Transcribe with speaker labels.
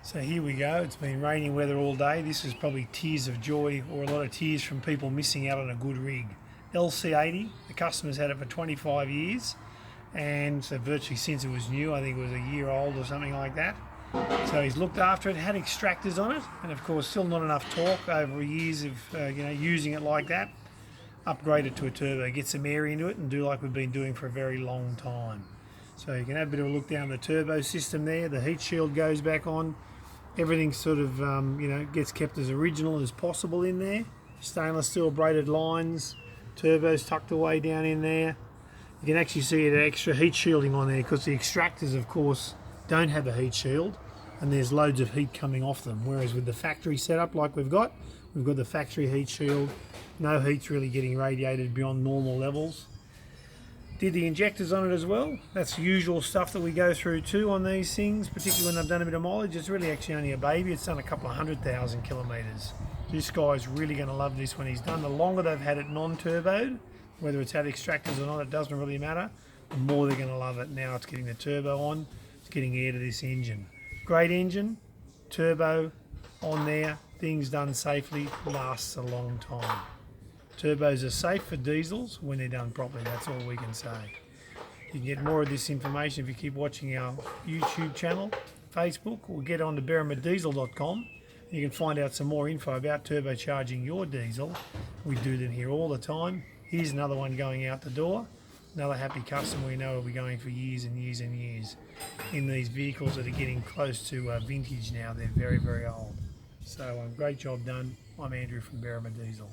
Speaker 1: So here we go. It's been raining weather all day. This is probably tears of joy or a lot of tears from people missing out on a good rig. LC80, the customer's had it for 25 years, and so virtually since it was new. I think it was a year old or something like that. So he's looked after it, had extractors on it, and of course still not enough torque over years of using it like that. Upgrade it to a turbo, get some air into it and do like we've been doing for a very long time. So you can have a bit of a look down the turbo system there. The heat shield goes back on. Everything sort of gets kept as original as possible in there. Stainless steel braided lines, turbos tucked away down in there. You can actually see the extra heat shielding on there because the extractors of course don't have a heat shield and there's loads of heat coming off them, whereas with the factory setup like we've got the factory heat shield. No heat's really getting radiated beyond normal levels. Did the injectors on it as well. That's usual stuff that we go through too on these things, particularly when they've done a bit of mileage. It's really actually only a baby. It's done a couple of 100,000 kilometres. This guy's really going to love this when he's done. The longer they've had it non-turboed, whether it's had extractors or not, it doesn't really matter. The more they're going to love it. Now it's getting the turbo on. It's getting air to this engine. Great engine, turbo on there. Things done safely, lasts a long time. Turbos are safe for diesels when they're done properly, that's all we can say. You can get more of this information if you keep watching our YouTube channel, Facebook, or get on to berrimadiesel.com. You can find out some more info about turbocharging your diesel. We do them here all the time. Here's another one going out the door. Another happy customer we know will be going for years and years and years in these vehicles that are getting close to vintage now. They're very, very old. So great job done. I'm Andrew from Berrimadiesel.